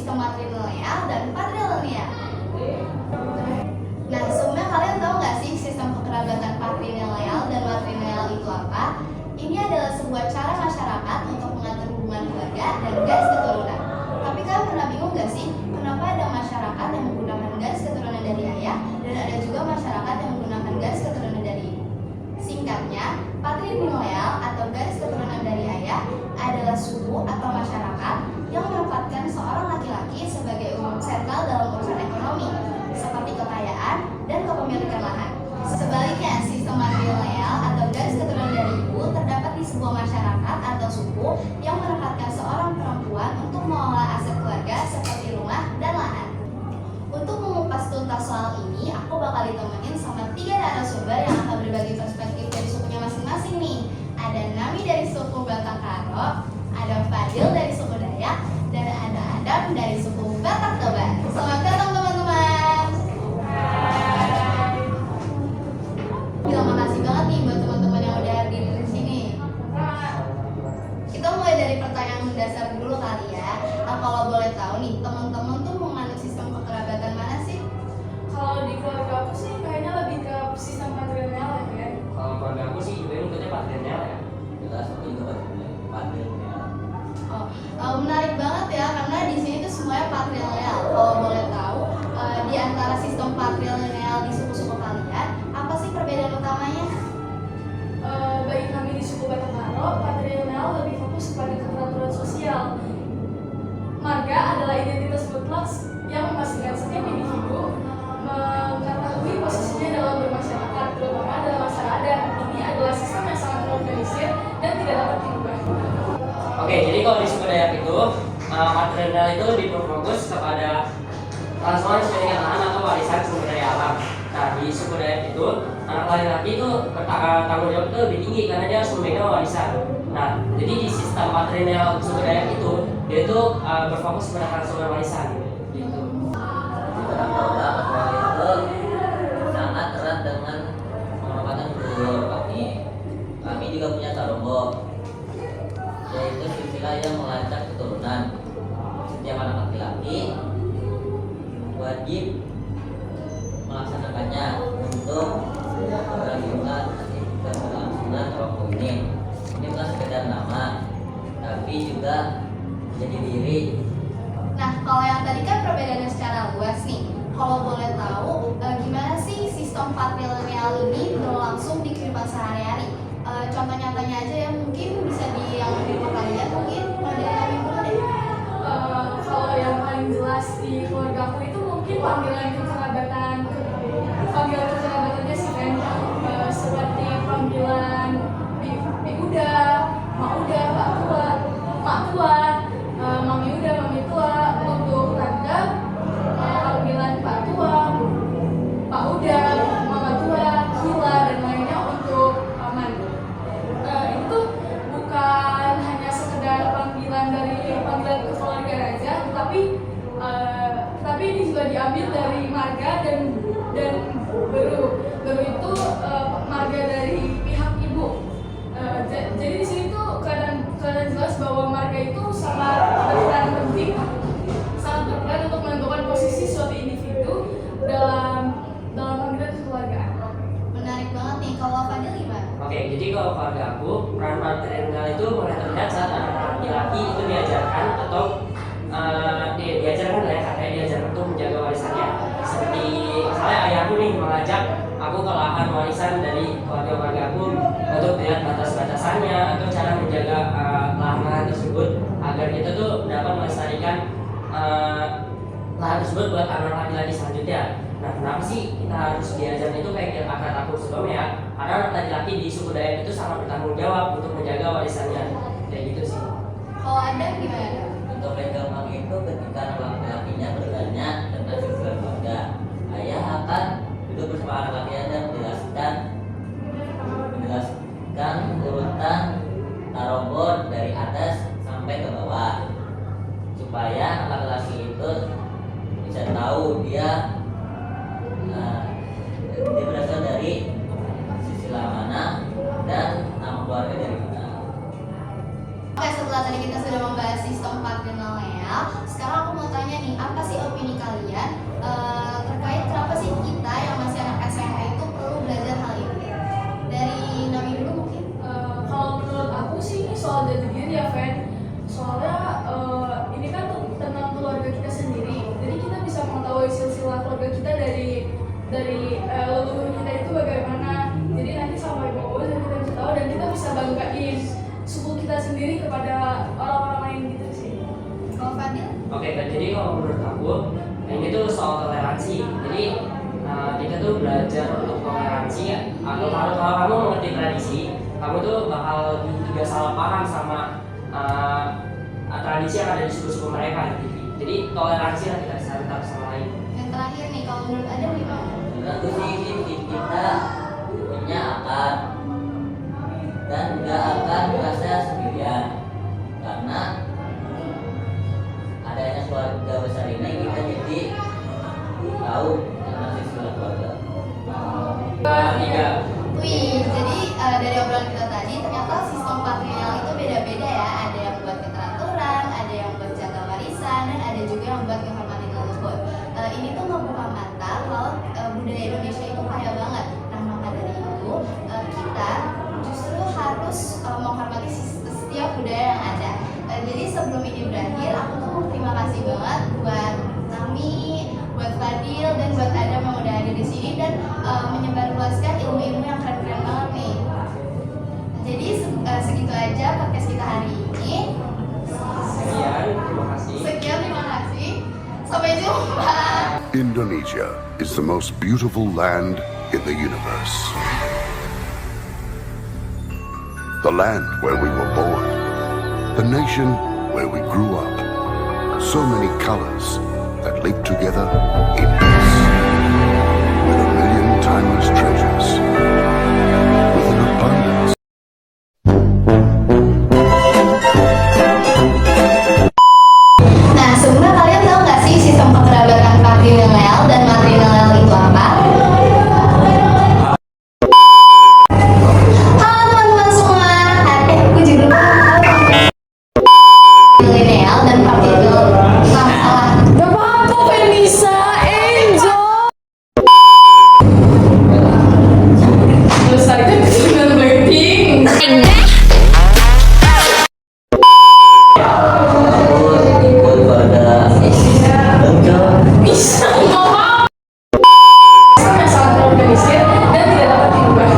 sistem matrilineal dan patrilineal. Nah, sebelumnya kalian tahu nggak sih sistem kekerabatan patrilineal dan matrilineal itu apa? Ini adalah sebuah cara masyarakat untuk mengatur hubungan keluarga dan garis keturunan. Tapi kalian pernah bingung nggak sih, kenapa ada masyarakat yang menggunakan garis keturunan dari ayah dan ada juga masyarakat yang menggunakan garis keturunan dari ibu? Singkatnya, patrilineal atau garis keturunan dari ayah adalah suku atau masyarakat yang menempatkan seorang laki-laki sebagai sentral dalam urusan ekonomi, seperti kekayaan dan kepemilikan lahan. Sebaliknya, sistem matrilineal atau garis keturunan dari ibu terdapat di sebuah masyarakat atau suku yang menempatkan seorang perempuan untuk mengelola aset keluarga seperti rumah dan lahan. Untuk mengupas tuntas soal ini, aku bakal ditemenin sama 3 narasumber yang akan berbagi perspektif dari sukunya masing-masing nih. Ada Nami dari suku Batak Karo, ada Fadil dari suku Dayak, dan ada Adam dari suku Batak Toba. Selamat datang teman-teman. Bilang makasih banget nih buat teman-teman yang udah hadir di sini. Kita mulai dari pertanyaan mendasar dulu kali ya. Nah, kalau boleh tahu nih, teman-teman tuh menganut sistem kekerabatan mana sih? Kalau di keluarga aku sih kayaknya lebih ke sistem patrilineal ya kan? Kalau keluarga aku sih juga ngikutnya patrilineal ya. Jelas aku juga patrilineal. Menarik banget ya, karena di sini tuh semuanya patrilineal. Kalau boleh tahu, di antara sistem patrilineal di suku-suku kalian, apa sih perbedaan utamanya? Bagi kami di suku Batak Karo, patrilineal lebih fokus pada keteraturan sosial. Marga adalah identitas mutlak yang memastikan setiap individu mengetahui posisinya dalam bermasyarakat, terutama dalam masyarakat adat. Ini adalah sistem yang sangat terorganisir dan tidak dapat diubah. Oke, jadi kalau di suku Dayak itu patrilineal itu lebih berfokus kepada transfer kepemilikan lahan atau warisan sumber daya alam. Nah, di suku Dayak itu anak laki-laki itu tanggung jawab itu lebih tinggi karena dia harus memegang warisan. Nah, jadi di sistem patrilineal suku Dayak itu dia itu berfokus pada transfer warisan gitu. Di Batak Toba, patrilineal itu sangat erat dengan penghormatan leluhur kami. Kami juga punya tarombo, yaitu silsilah yang melacak keturunan. Setiap anak laki-laki wajib melaksanakannya untuk beragama dan berlangsungan tarombo ini. Ini bukan sekedar nama, tapi juga jadi diri. Nah, kalau yang tadi kan perbedaannya secara luas nih. Kalau boleh tahu, gimana sih sistem patrilineal ini berlangsung di kehidupan sehari-hari? Contoh nyatanya aja ya, mungkin bisa di rumah kalian, mungkin ada yang dulu deh. Kalau yang paling jelas di keluarga aku itu mungkin panggilan kekerabatannya sih kan, seperti panggilan Bi Uda, Mak Uda, Pak Tua, Mak Tua, Mami Uda, Mami Tua. Untuk tante, panggilan Pak Tua, Pak Uda, Mama Tua, Hila, dan lainnya untuk paman. Itu bukan hanya sekedar panggilan keluarga aja, tapi ini juga diambil dari marga dan baru itu marga dari pihak ibu. Jadi di sini tuh keadaan jelas bahwa marga itu sangat berperan penting, sangat berperan untuk menentukan posisi suatu individu dalam panggilan kekeluargaan. Menarik banget nih. Kalau Fadil gimana? Oke, jadi kalau keluarga aku peran patrilineal itu mulai terlihat saat anak laki-laki itu diajarkan atau diajarkan lah ya, katanya diajarkan untuk menjaga warisannya. Seperti misalnya ayahku nih mengajak aku ke lahan warisan dari keluarga aku untuk melihat batas-batasannya atau cara menjaga lahan tersebut agar kita tuh dapat melestarikan lahan tersebut buat anak laki-laki selanjutnya. Nah, kenapa sih kita harus diajarkan itu kayak kata aku sebelumnya? Karena anak laki-laki di suku Dayak itu sangat bertanggung jawab untuk menjaga warisannya, kayak gitu sih. Kalau Adam gimana? Untuk legal itu ketika anak laki-lakinya bertanya tentang silsilah keluarga, ayah akan duduk bersama anak laki-lakinya dan menjelaskan urutan tarombo dari atas sampai ke bawah, supaya anak laki-laki itu bisa tahu dia berasal dari silsilah mana dan nama keluarga dari mana. Oke, setelah tadi kita sudah membahas sistem patrilineal, sekarang aku mau tanya sendiri kepada orang-orang lain gitu sih. Kalau Fadil? Oke, jadi kalau menurut aku ini tuh soal toleransi. Jadi kita tuh belajar untuk toleransi ya. Kalau kamu mengerti tradisi, kamu tuh bakal juga salah paham sama tradisi yang ada di suku-suku mereka gitu. Jadi toleransi lah kita santap sama lain. Yang terakhir nih, kalau menurut Adam gimana? Menurut aku sih kita punya akar dan nggak akan merasa sendirian karena adanya keluarga besar ini kita jadi tahu tentang istilah keluarga. Tiga. Wih, jadi dari obrolan kita tadi ternyata sistem patrilineal itu beda-beda ya. Ada yang buat keteraturan, ada yang buat jaga warisan, dan ada juga yang buat kehormatan leluhur. Ini tuh membuka mata kalau budaya Indonesia itu kaya banget. Nah maka dari itu kita justru harus menghormati setiap budaya yang ada. Jadi sebelum ini berakhir, aku tuh terima kasih banget buat Nami, buat Fadil, dan buat Adam yang udah ada di sini dan menyebarluaskan ilmu-ilmu yang keren-keren banget nih. Jadi segitu aja podcast kita hari ini. Sekian, terima kasih. Sekian, terima kasih. Sampai jumpa. Indonesia is the most beautiful land in the universe. The land where we were born. The nation where we grew up. So many colors that live together in peace. With a million timeless treasures. With an abundance. Nah, sebenarnya kalian tahu nggak sih sistem kekerabatan patrilineal dan matrilineal itu apa? Halo teman-teman semua, gue juga patrilineal dan patrilineal. Salah. Gak apa-apa, Vanessa, Angel. Terus aja dengan Blackpink. Ikut pada Bisa ngomong. Yang sangat terorganisir dan tidak dapat diubah.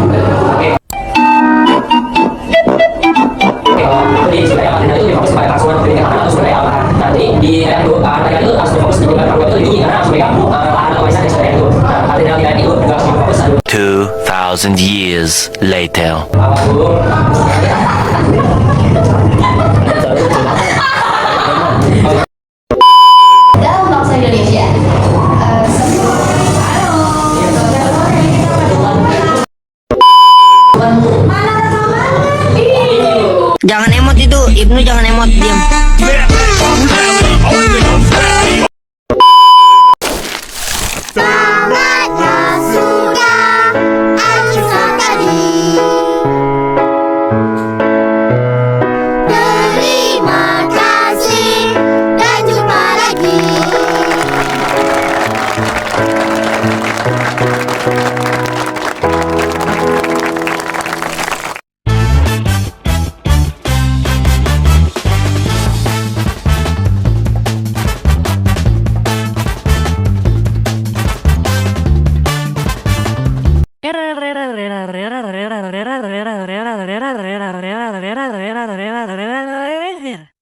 Di budaya Latina itu fokus pada transformasi pendidikan atau budaya apa? Nanti di daerah itu mereka itu harus fokus di dalam program itu lindungi karena harus mereka lahan atau warisan yang sudah itu. Latina itu juga harus fokus 2,000 years later. apa dulu? Dalam bangsa Indonesia. Jangan emot itu, Ibnu jangan emot, diam. Saatnya sudah akhir sekali. Terima kasih dan jumpa lagi. Here.